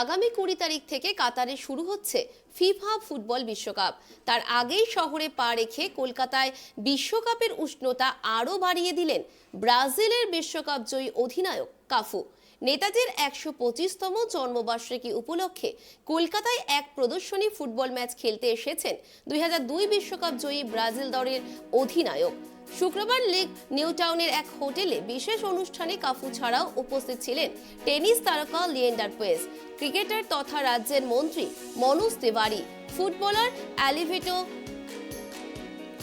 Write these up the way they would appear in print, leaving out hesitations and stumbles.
আগামী 20 তারিখ থেকে কাতারে শুরু হচ্ছে ফিফা ফুটবল বিশ্বকাপ। তার আগেই শহরে পা রেখে কলকাতায় বিশ্বকাপের উষ্ণতা আরও বাড়িয়ে দিলেন ব্রাজিলের বিশ্বকাপ জয়ী অধিনায়ক কাফু। নেতাজির 125তম জন্মবার্ষিকী উপলক্ষে কলকাতায় এক প্রদর্শনী ফুটবল ম্যাচ খেলতে এসেছেন 2002 বিশ্বকাপ জয়ী ব্রাজিল দলের অধিনায়ক। শুক্রবার লেক নিউটাউনের এক হোটেলে বিশেষ অনুষ্ঠানে কাফু ছাড়াও উপস্থিত ছিলেন টেনিস তারকা লিয়েন্ডার পেস, ক্রিকেটার তথা রাজ্যের মন্ত্রী মনোজ তিওয়ারি, ফুটবলার অ্যালিভেটো।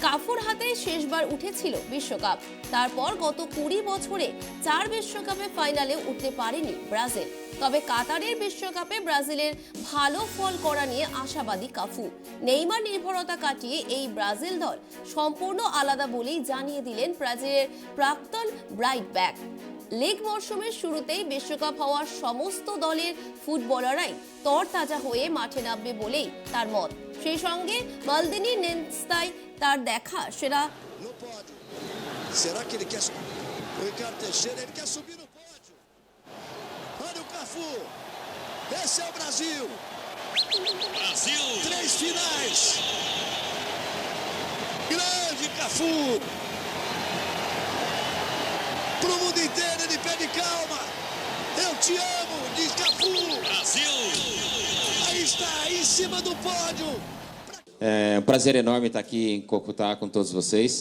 কাফুর হাতে শেষবার উঠেছিল বিশ্বকাপ। তারপর গত 20 বছরে 4 বিশ্বকাপে ফাইনালে উঠতে পারেনি ব্রাজিল। তবে কাতারের বিশ্বকাপে ব্রাজিলের ভালো ফল করা নিয়ে আশাবাদী কাফু। নেইমার নির্ভরতা কাটিয়ে এই ব্রাজিল দল সম্পূর্ণ আলাদা বলেই জানিয়ে দিলেন ব্রাজিলের প্রাক্তন ব্রাইট ব্যাক। লিগ মরশুমের শুরুতেই বিশ্বকাপ হওয়ার সমস্ত দলের ফুটবলাররাই তরতাজা হয়ে মাঠে নামবে বলেই তার মত। সেই সঙ্গে মালদিনি নেস্তায় তার দেখা সেরা। Será que ele quer subir? O Ricardo Teixeira, ele quer subir no pódio. Olha o Cafu. Esse é o Brasil. Brasil. 3 finais. Grande Cafu. Pro mundo inteiro ele pede calma. Eu te amo, diz Cafu. Brasil. Aí está, aí em cima do pódio. É um prazer enorme estar aqui em Cocutá com todos vocês.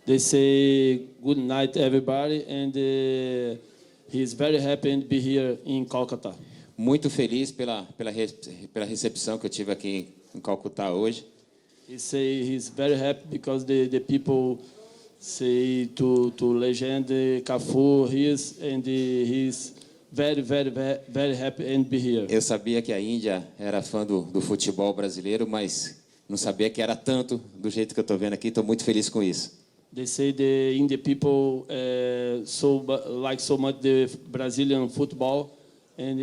They say good night, everybody, and he's very happy to be here in Kolkata. Muito feliz pela recepção que eu tive aqui em Calcutá hoje. He say he's very happy because the people say to legend Cafu he's very happy and be here. Eu sabia que a Índia era fã do futebol brasileiro, mas não sabia que era tanto do jeito que eu estou vendo aqui. Estou muito feliz com isso. They say the Indian people like so much the Brazilian football, and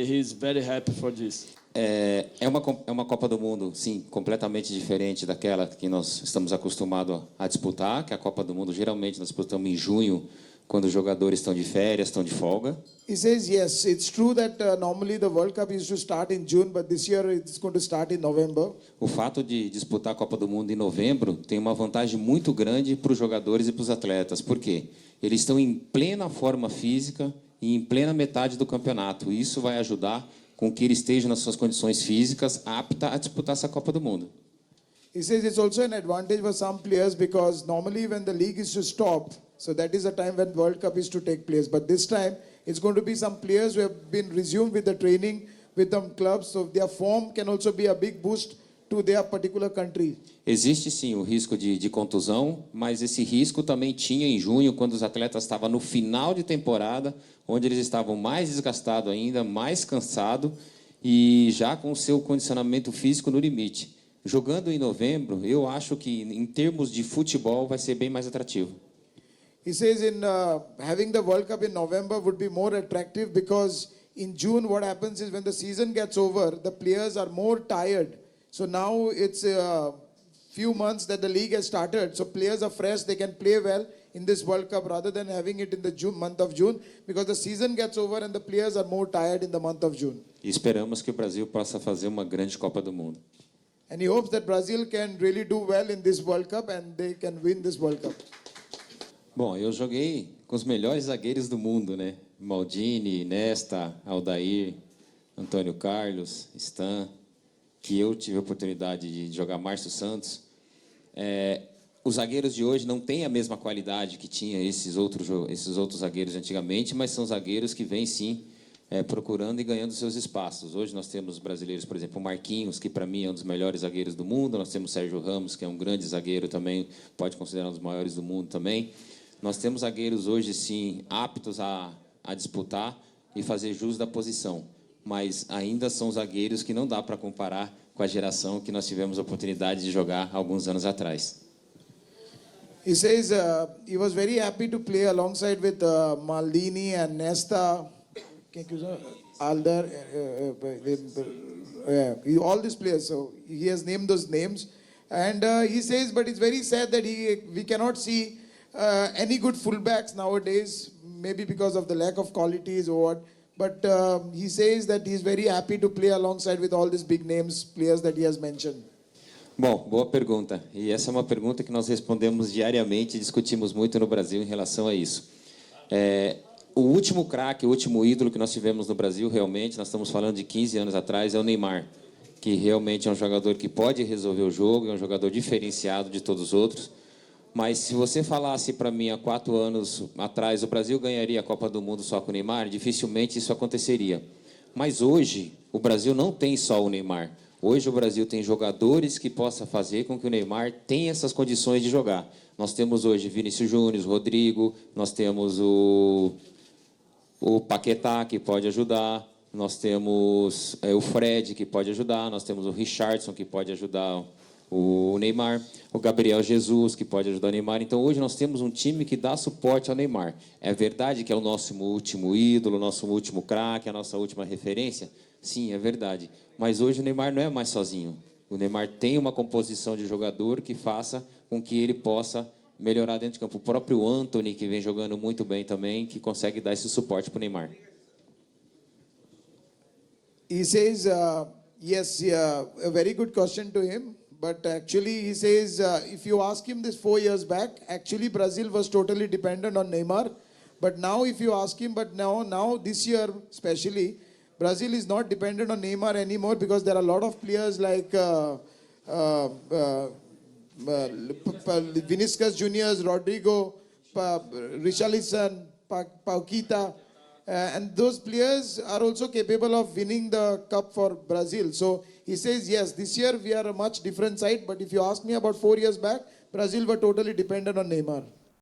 he's very happy for this. É uma Copa do Mundo, sim, completamente diferente daquela que nós estamos acostumados a disputar, que a Copa do Mundo geralmente nós disputamos em junho, quando os jogadores estão de férias, estão de folga. He says yes, it's true that normally the World Cup used to start in June, but this year it's going to start in November. O fato de disputar a Copa do Mundo em novembro tem uma vantagem muito grande para os jogadores e para os atletas. Por quê? Eles estão em plena forma física e em plena metade do campeonato. E isso vai ajudar com que ele esteja nas suas condições físicas apta a disputar essa Copa do Mundo. He says it's also an advantage for some players because normally when the league is to stop, so that is the time when World Cup is to take place. But this time, it's going to be some players who have been resumed with the training with some clubs, so their form can also be a big boost to their particular country. Existe sim o risco de contusão, mas esse risco também tinha em junho, quando os atletas estavam no final de temporada, onde eles estavam mais desgastados ainda, mais cansados e já com o seu condicionamento físico no limite. Jogando em novembro, eu acho que em termos de futebol vai ser bem mais atrativo. He says having the World Cup in November would be more attractive because in June what happens is when the season gets over, the players are more tired. So now it's a few months that the league has started, so players are fresh, they can play well in this World Cup rather than having it in the month of June, because the season gets over and the players are more tired in the month of June. E esperamos que o Brasil possa fazer uma grande Copa do Mundo. And he hopes that Brazil can really do well in this World Cup and they can win this World Cup. Bom, eu joguei com os melhores zagueiros do mundo, né? Maldini, Nesta, Aldair, Antônio Carlos, Stan, que eu tive a oportunidade de jogar Márcio Santos. Os zagueiros de hoje não têm a mesma qualidade que tinha esses outros zagueiros antigamente, mas são zagueiros que vêm sim procurando e ganhando seus espaços. Hoje nós temos brasileiros, por exemplo, o Marquinhos, que para mim é um dos melhores zagueiros do mundo. Nós temos o Sérgio Ramos, que é um grande zagueiro também, pode considerar um dos maiores do mundo também. Nós temos zagueiros hoje, sim, aptos a disputar e fazer jus da posição. Mas ainda são zagueiros que não dá para comparar com a geração que nós tivemos a oportunidade de jogar alguns anos atrás. He says he was very happy to play alongside with Maldini and Nesta, Alder, all these players. So he has named those names. And he says, but it's very sad that we cannot see any good fullbacks nowadays, maybe because of the lack of qualities or what. But he says that he's very happy to play alongside with all these big names, players that he has mentioned. Bom, boa pergunta. E essa é uma pergunta que nós respondemos diariamente e discutimos muito no Brasil em relação a isso. O último craque, o último ídolo que nós tivemos no Brasil, realmente, nós estamos falando de 15 anos atrás, é o Neymar, que realmente é um jogador que pode resolver o jogo, é um jogador diferenciado de todos os outros. Mas se você falasse para mim há 4 anos atrás, o Brasil ganharia a Copa do Mundo só com o Neymar, dificilmente isso aconteceria. Mas hoje, o Brasil não tem só o Neymar. Hoje o Brasil tem jogadores que possam fazer com que o Neymar tenha essas condições de jogar. Nós temos hoje Vinícius Júnior, Rodrigo, nós temos o Paquetá, que pode ajudar, nós temos o Fred, que pode ajudar, nós temos o Richarlison, que pode ajudar o Neymar, o Gabriel Jesus, que pode ajudar o Neymar. Então, hoje nós temos um time que dá suporte ao Neymar. É verdade que é o nosso último ídolo, o nosso último craque, a nossa última referência? Sim, é verdade. Mas hoje o Neymar não é mais sozinho. O Neymar tem uma composição de jogador que faça com que ele possa melhorar dentro de campo. O próprio Antony, que vem jogando muito bem também, que consegue dar esse suporte para o Neymar. He says, yes, a very good question to him. But actually, he says, if you ask him this 4 years back, actually Brazil was totally dependent on Neymar. But now if you ask him, but now this year especially, Brazil is not dependent on Neymar anymore because there are a lot of players like Vinicius Juniors, Rodrigo, Richarlison, Paquetá, and those players are also capable of winning the cup for Brazil. So he says, yes, this year we are a much different side, but if you ask me about 4 years back, Brazil were totally dependent on Neymar.